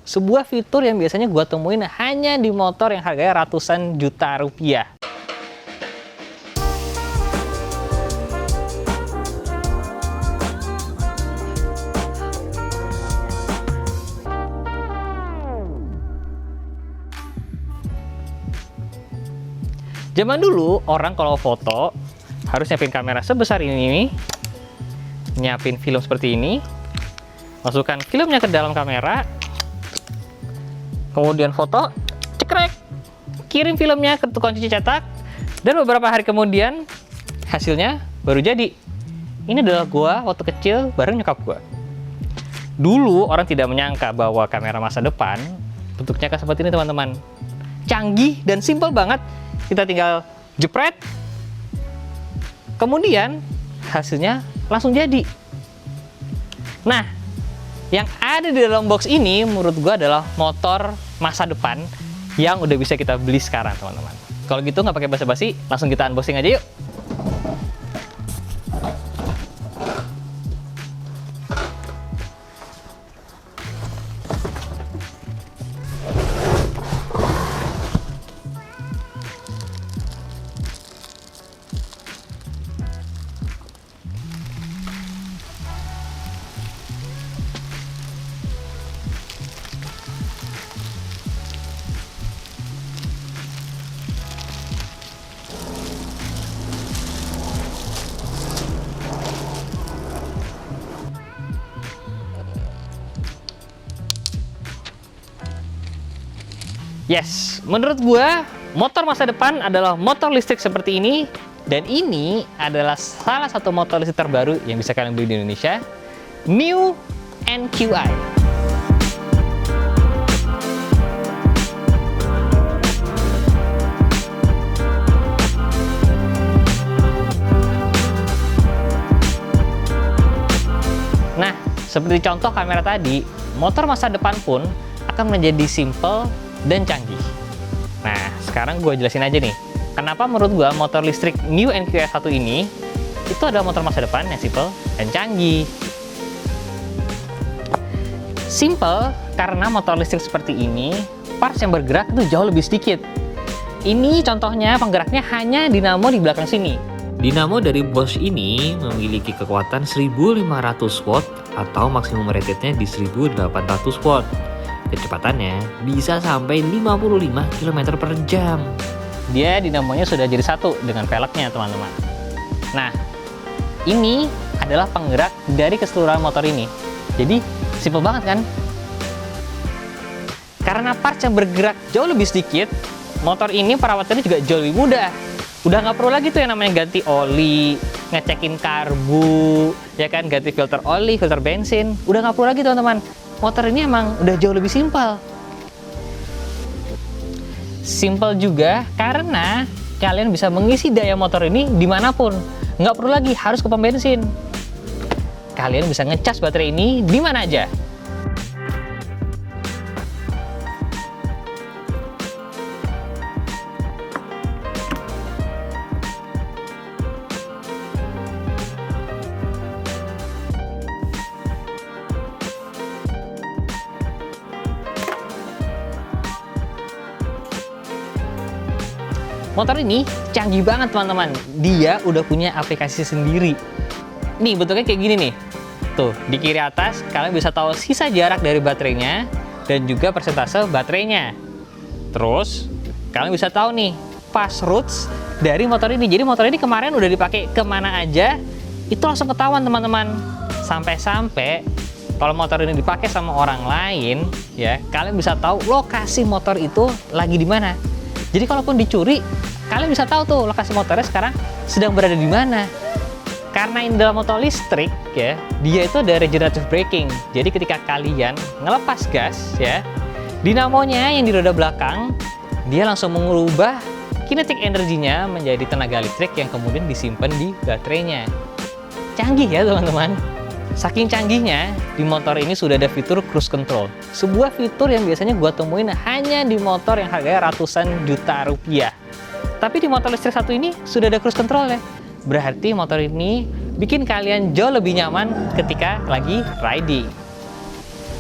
sebuah fitur yang biasanya gua temuin hanya di motor yang harganya ratusan juta rupiah. Zaman dulu orang kalau foto harus nyiapin kamera sebesar ini nih, nyiapin film seperti ini, masukkan filmnya ke dalam kamera, kemudian foto, cekrek, kirim filmnya ke tukang cuci cetak, dan beberapa hari kemudian hasilnya baru jadi. Ini adalah gua waktu kecil bareng nyokap gua. Dulu orang tidak menyangka bahwa kamera masa depan bentuknya akan seperti ini, teman-teman. Canggih dan simple banget. Kita tinggal jepret, kemudian hasilnya langsung jadi. Nah, yang ada di dalam box ini menurut gua adalah motor masa depan yang udah bisa kita beli sekarang, teman-teman. Kalau gitu nggak pakai basa-basi, langsung kita unboxing aja yuk. Yes, menurut gua motor masa depan adalah motor listrik seperti ini, dan ini adalah salah satu motor listrik terbaru yang bisa kalian beli di Indonesia, New NQi. Nah, seperti contoh kamera tadi, motor masa depan pun akan menjadi simple dan canggih. Nah, sekarang gue jelasin aja nih, kenapa menurut gue motor listrik New NQi 1 ini itu adalah motor masa depan yang simple dan canggih. Simple karena motor listrik seperti ini, parts yang bergerak itu jauh lebih sedikit. Ini contohnya penggeraknya hanya dinamo di belakang sini. Dinamo dari Bosch ini memiliki kekuatan 1500 watt atau maksimum ratednya di 1800 watt. Kecepatannya bisa sampai 55 km per jam. Dia dinamonya sudah jadi satu dengan velgnya, teman-teman. Nah, ini adalah penggerak dari keseluruhan motor ini. Jadi, simple banget kan? Karena parts yang bergerak jauh lebih sedikit, motor ini perawatannya juga jauh lebih mudah. Udah nggak perlu lagi tuh yang namanya ganti oli, ngecekin karbu, ya kan, ganti filter oli, filter bensin. Udah nggak perlu lagi, teman-teman. Motor ini emang udah jauh lebih simpel. Simpel juga karena kalian bisa mengisi daya motor ini dimanapun. Nggak perlu lagi harus ke pom bensin. Kalian bisa ngecas baterai ini di mana aja. Motor ini canggih banget, teman-teman. Dia udah punya aplikasi sendiri. Nih, bentuknya kayak gini nih. Tuh, di kiri atas kalian bisa tahu sisa jarak dari baterainya dan juga persentase baterainya. Terus, kalian bisa tahu nih fast routes dari motor ini. Jadi motor ini kemarin udah dipakai kemana aja, itu langsung ketahuan, teman-teman. Sampai-sampai kalau motor ini dipakai sama orang lain, ya, kalian bisa tahu lokasi motor itu lagi di mana. Jadi kalaupun dicuri, kalian bisa tahu tuh lokasi motornya sekarang sedang berada di mana. Karena ini adalah motor listrik, ya, dia itu ada regenerative braking. Jadi ketika kalian ngelepas gas, ya, dinamonya yang di roda belakang, dia langsung mengubah kinetic energinya menjadi tenaga listrik yang kemudian disimpan di baterainya. Canggih ya, teman-teman. Saking canggihnya, di motor ini sudah ada fitur cruise control. Sebuah fitur yang biasanya gua temuin hanya di motor yang harganya ratusan juta rupiah. Tapi di motor listrik satu ini sudah ada cruise control ya. Berarti motor ini bikin kalian jauh lebih nyaman ketika lagi riding.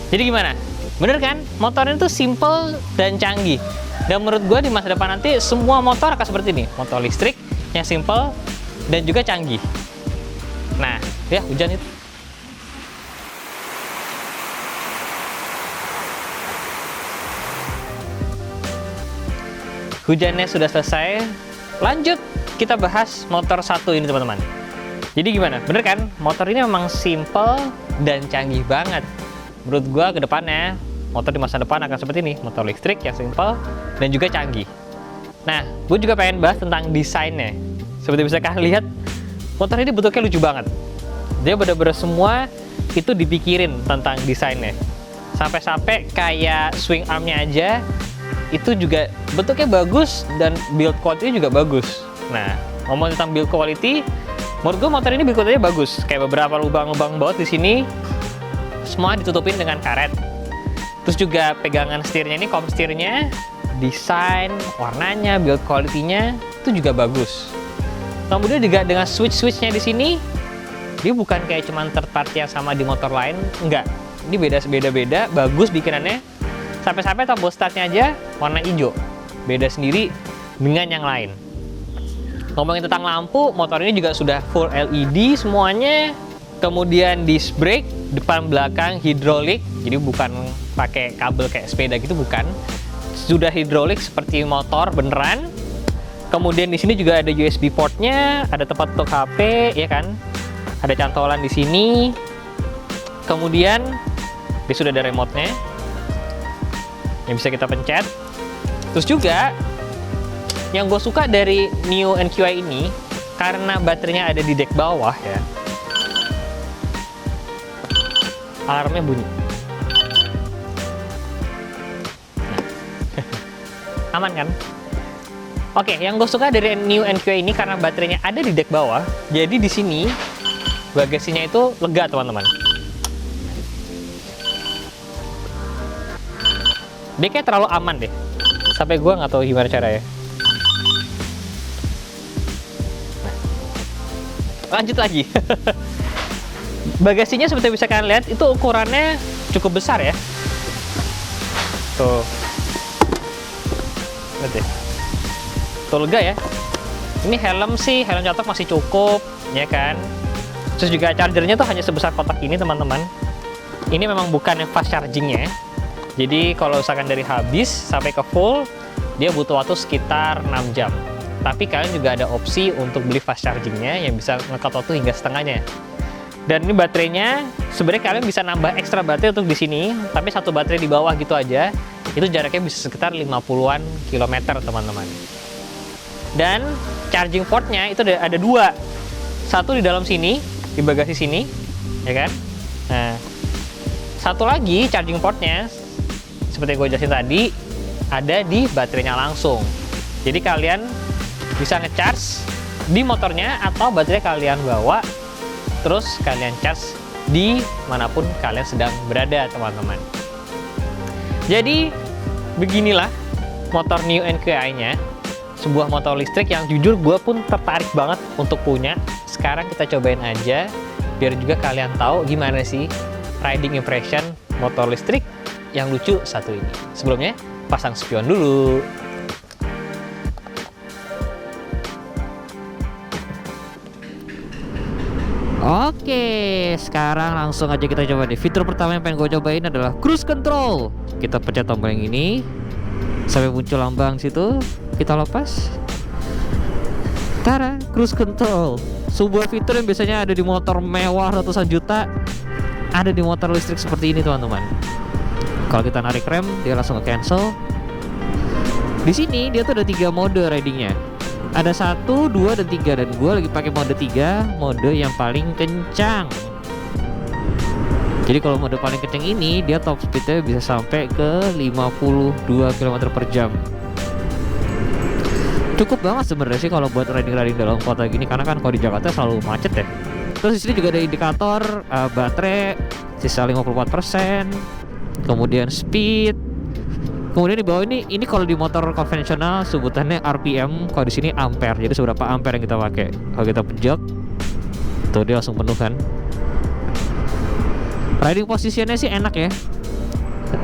Jadi gimana? Bener kan? Motornya tuh simple dan canggih. Dan menurut gue di masa depan nanti semua motor akan seperti ini. Motor listrik yang simple dan juga canggih. Nah, ya hujan itu. Hujannya sudah selesai. Lanjut kita bahas motor satu ini teman-teman. Jadi gimana? Bener kan? Motor ini memang simple dan canggih banget. Menurut gua ke depannya motor di masa depan akan seperti ini, motor listrik yang simple dan juga canggih. Nah, gue juga pengen bahas tentang desainnya. Seperti bisa kalian lihat, motor ini bentuknya lucu banget. Dia bener-bener semua itu dipikirin tentang desainnya. Sampai-sampai kayak swing armnya aja itu juga bentuknya bagus dan build quality juga bagus. Nah, ngomong tentang build quality, menurut gue motor ini build quality bagus. Kayak beberapa lubang-lubang baut di sini semua ditutupin dengan karet. Terus juga pegangan setirnya ini, komstirnya, desain, warnanya, build quality-nya itu juga bagus. Kemudian juga dengan switch-switchnya di sini, dia bukan kayak cuman third party yang sama di motor lain, enggak. Ini beda-beda, bagus bikinannya. Sampai-sampai tombol startnya aja warna hijau, beda sendiri dengan yang lain. Ngomongin tentang lampu, motor ini juga sudah full LED semuanya. Kemudian disc brake, depan belakang hidrolik, jadi bukan pakai kabel kayak sepeda gitu, bukan. Sudah hidrolik seperti motor beneran. Kemudian di sini juga ada USB portnya, ada tempat untuk HP, ya kan? Ada cantolan di sini. Kemudian dia sudah ada remote-nya yang bisa kita pencet. Terus juga yang gue suka dari Neo NQi ini karena baterainya ada di dek bawah ya. Alarmnya bunyi. Nah. Aman kan? Oke, yang gue suka dari Neo NQi ini karena baterainya ada di dek bawah. Jadi di sini bagasinya itu lega teman-teman. Dia kayak terlalu aman deh. Sampai gue nggak tahu gimana caranya. Nah, lanjut lagi. Bagasinya seperti bisa kalian lihat itu ukurannya cukup besar ya. Tuh. Lihat deh. Tuh lega ya. Ini helm sih, helm catok masih cukup, ya kan. Terus juga chargernya tuh hanya sebesar kotak ini teman-teman. Ini memang bukan yang fast chargingnya. Jadi kalau misalkan dari habis sampai ke full, dia butuh waktu sekitar 6 jam. Tapi kalian juga ada opsi untuk beli fast chargingnya yang bisa nge-cut waktu hingga setengahnya. Dan ini baterainya, sebenarnya kalian bisa nambah ekstra baterai untuk di sini, tapi satu baterai di bawah gitu aja, itu jaraknya bisa sekitar 50-an kilometer teman-teman. Dan charging portnya itu ada dua, satu di dalam sini, di bagasi sini, ya kan? Nah, satu lagi charging portnya, seperti yang gue jelasin tadi, ada di baterainya langsung. Jadi kalian bisa ngecharge di motornya atau baterai kalian bawa, terus kalian charge di manapun kalian sedang berada teman-teman. Jadi beginilah motor Neo NQi-nya, sebuah motor listrik yang jujur gue pun tertarik banget untuk punya. Sekarang kita cobain aja biar juga kalian tahu gimana sih riding impression motor listrik yang lucu satu ini. Sebelumnya pasang spion dulu. Oke, sekarang langsung aja kita coba deh. Fitur pertama yang pengen gue cobain adalah cruise control. Kita pencet tombol yang ini sampai muncul lambang situ. Kita lepas. Tara, cruise control. Sebuah fitur yang biasanya ada di motor mewah ratusan juta, ada di motor listrik seperti ini teman-teman. Kalau kita narik rem, dia langsung nge-cancel. Di sini dia tuh ada 3 mode ridingnya. Ada 1, 2, dan 3. Dan gue lagi pakai mode 3, mode yang paling kencang. Jadi kalau mode paling kencang ini, dia top speednya bisa sampai ke 52 km per jam. Cukup banget sebenarnya sih kalau buat riding dalam kota gini, karena kan kalau di Jakarta selalu macet ya. Terus di sini juga ada indikator baterai sisa 54%, kemudian speed. Kemudian di bawah ini kalau di motor konvensional sebutannya RPM, kalau di sini ampere. Jadi seberapa ampere yang kita pakai. Kalau kita pejok, tuh dia langsung penuh kan. Riding positionnya sih enak ya.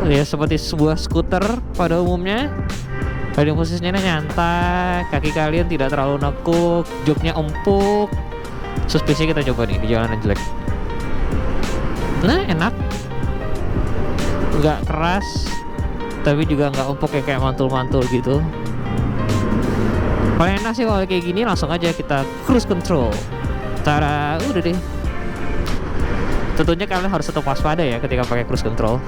Ya seperti sebuah skuter pada umumnya. Riding posisinya nyantai, kaki kalian tidak terlalu nekuk, joknya empuk. Suspensi kita coba nih di jalanan jelek. Nah enak, nggak keras, tapi juga nggak empuk kayak mantul-mantul gitu. Paling enak sih kalau kayak gini langsung aja kita cruise control. Cara udah deh. Tentunya kalian harus tetap waspada ya ketika pakai cruise control.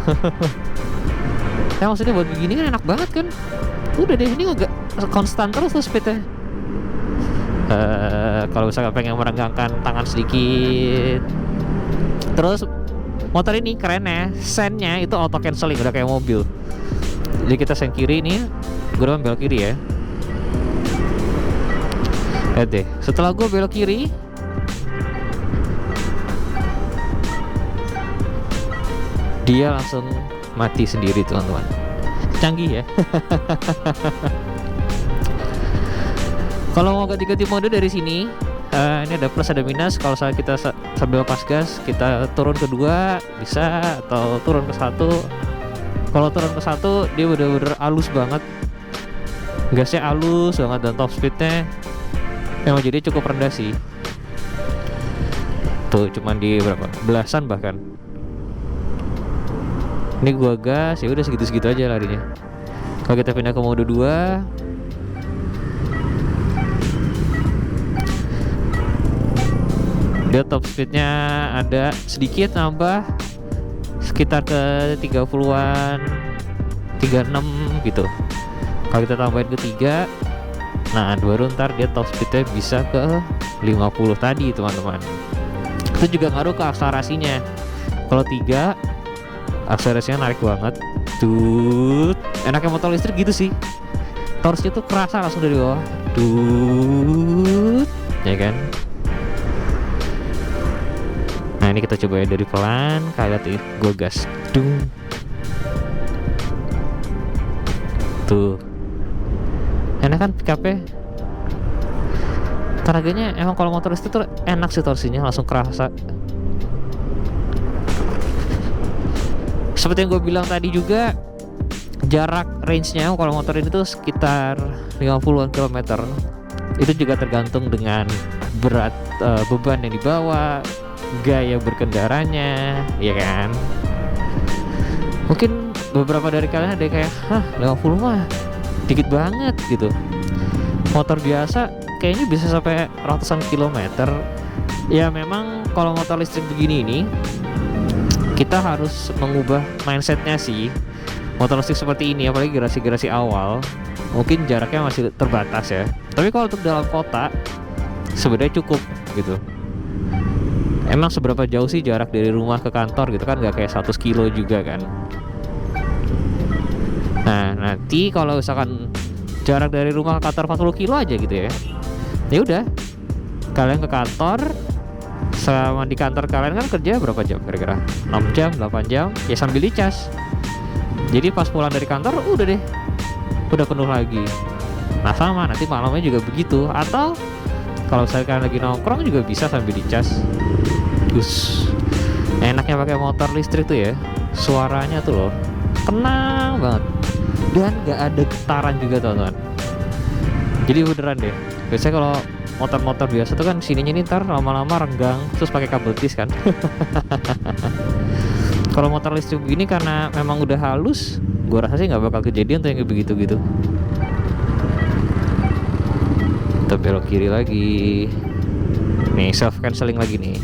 Ya maksudnya buat begini kan enak banget kan. Udah deh, ini agak konstan terus tuh speednya. Kalau misalkan pengen merenggangkan tangan sedikit. Terus motor ini keren ya, sennya itu auto cancelling, udah kayak mobil. Jadi kita sen kiri nih, gue udah belok kiri ya. Lihat deh, setelah gue belok kiri, dia langsung mati sendiri teman-teman. Canggih ya. Kalau mau ganti-ganti mode dari sini, ini ada plus ada minus. Kalau misalnya kita sambil lepas gas, kita turun ke 2 bisa, atau turun ke 1. Kalau turun ke 1 dia bener-bener halus banget, gasnya halus banget, dan top speednya memang jadi cukup rendah sih. Tuh cuman di berapa belasan bahkan. Ini gua gas ya udah segitu-segitu aja larinya. Kalau kita pindah ke mode 2, dia top speednya ada sedikit nambah, sekitar ke 30-an, 36 gitu. Kalau kita tambahin ke 3, nah baru ntar dia top speednya bisa ke 50 tadi teman-teman. Itu juga ngaruh ke akselerasinya. Kalau 3, akselerasinya narik banget. Tut, enaknya motor listrik gitu sih, torsinya tuh kerasa langsung dari bawah. Tut, ya kan. Nah ini kita coba ya dari pelan, kayak lihat gue gas, dung. Tuh, enak kan pick-upnya. Tenaganya emang kalau motor listrik tuh enak sih, torsinya langsung kerasa. Seperti yang gue bilang tadi juga, jarak range-nya kalau motor ini tuh sekitar 50-an kilometer. Itu juga tergantung dengan berat beban yang dibawa, gaya berkendaranya, ya kan. Mungkin beberapa dari kalian ada kayak, 50 mah dikit banget gitu. Motor biasa kayaknya bisa sampai ratusan kilometer. Ya memang kalau motor listrik begini ini, kita harus mengubah mindsetnya sih. Motor listrik seperti ini, apalagi generasi-generasi awal, mungkin jaraknya masih terbatas ya. Tapi kalau untuk dalam kota, sebenarnya cukup gitu. Emang seberapa jauh sih jarak dari rumah ke kantor gitu kan, nggak kayak 100 kilo juga kan. Nah nanti kalau misalkan jarak dari rumah ke kantor 40 kilo aja gitu ya, ya udah kalian ke kantor, selama di kantor kalian kan kerja berapa jam kira-kira? 6 jam, 8 jam, ya sambil dicas. Jadi pas pulang dari kantor udah deh, udah penuh lagi. Nah sama, nanti malamnya juga begitu. Atau kalau misalnya kalian lagi nongkrong juga bisa sambil dicas. Enaknya pakai motor listrik tuh ya, suaranya tuh loh tenang banget, dan gak ada getaran juga teman-teman. Jadi beneran deh, biasanya kalau motor-motor biasa tuh kan sininya nih ntar lama-lama renggang, terus pakai kabel tis kan. Kalau motor listrik begini karena memang udah halus, gua rasa sih nggak bakal kejadian tuh yang kayak begitu-gitu. Kita belok kiri lagi. Nih self cancelling lagi nih.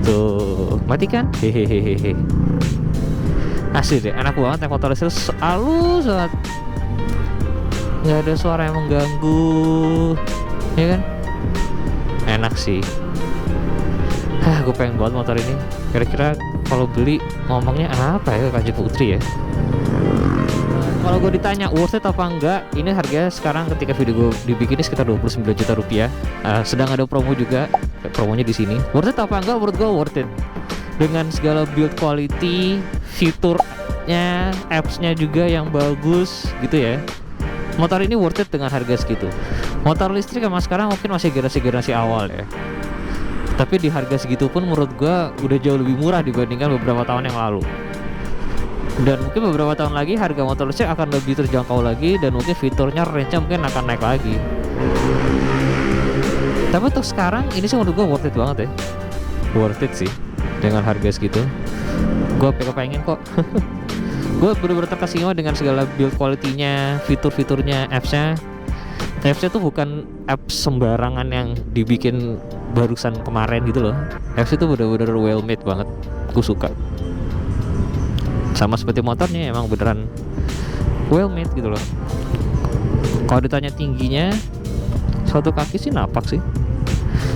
Tuh, mati kan? Hehehehe. Asli deh, enak banget ya motor listrik, halus banget. Nggak ada suara yang mengganggu, ya kan? Enak sih. Gue pengen banget motor ini. Kira-kira kalau beli ngomongnya apa ya Kanji Putri ya? Kalau gue ditanya worth it apa enggak, ini harganya sekarang ketika video gue dibikin sekitar 29 juta rupiah. Sedang ada promo juga, promonya di sini. Worth it apa enggak? Menurut gue worth it. Dengan segala build quality, fiturnya, apps-nya juga yang bagus gitu ya. Motor ini worth it dengan harga segitu. Motor listrik emang sekarang mungkin masih generasi awal ya. Tapi di harga segitu pun menurut gua udah jauh lebih murah dibandingkan beberapa tahun yang lalu. Dan mungkin beberapa tahun lagi harga motor listrik akan lebih terjangkau lagi, dan mungkin fiturnya, range-nya mungkin akan naik lagi. Tapi untuk sekarang ini sih menurut gua worth it banget ya. Worth it sih dengan harga segitu. Gua pengen kok. Gue bener-bener terkesima dengan segala build quality-nya, fitur-fiturnya, apps-nya. Apps-nya tuh bukan apps sembarangan yang dibikin barusan kemarin gitu loh. Apps itu bener-bener well made banget. Gue suka. Sama seperti motornya, emang beneran well made gitu loh. Kalau ditanya tingginya, 1 kaki sih napak sih.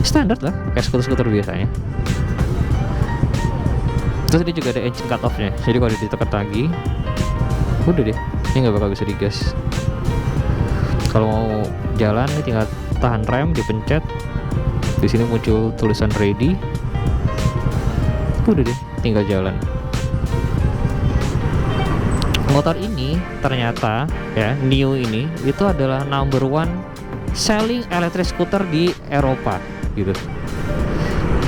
Standar lah, kayak skuter-skuter biasanya. Terus dia juga ada engine cut off nya, jadi kalau ditekan lagi udah deh, ini nggak bakal bisa digas. Kalau mau jalan ini tinggal tahan rem, dipencet, di sini muncul tulisan ready, udah deh, tinggal jalan. Motor ini ternyata ya, Nio ini itu adalah number 1 selling electric scooter di Eropa gitu.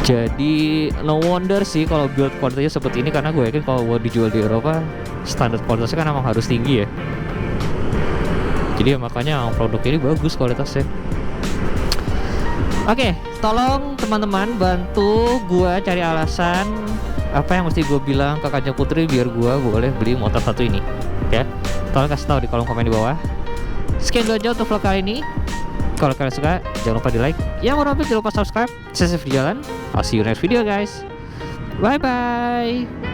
Jadi no wonder sih kalau build kualitasnya seperti ini, karena gue yakin kalau buat dijual di Eropa standar kualitasnya kan emang harus tinggi ya. Jadi ya makanya produk ini bagus kualitasnya. Oke, tolong teman-teman bantu gue cari alasan apa yang mesti gue bilang ke Kanjeng Putri biar gue boleh beli motor satu ini ya. Tolong kasih tahu di kolom komen di bawah. Sekian dulu aja untuk vlog kali ini. Kalau kalian suka, jangan lupa di like. Yang mau nonton jangan lupa subscribe. Saya Safe di jalan. I'll see you next video guys. Bye bye.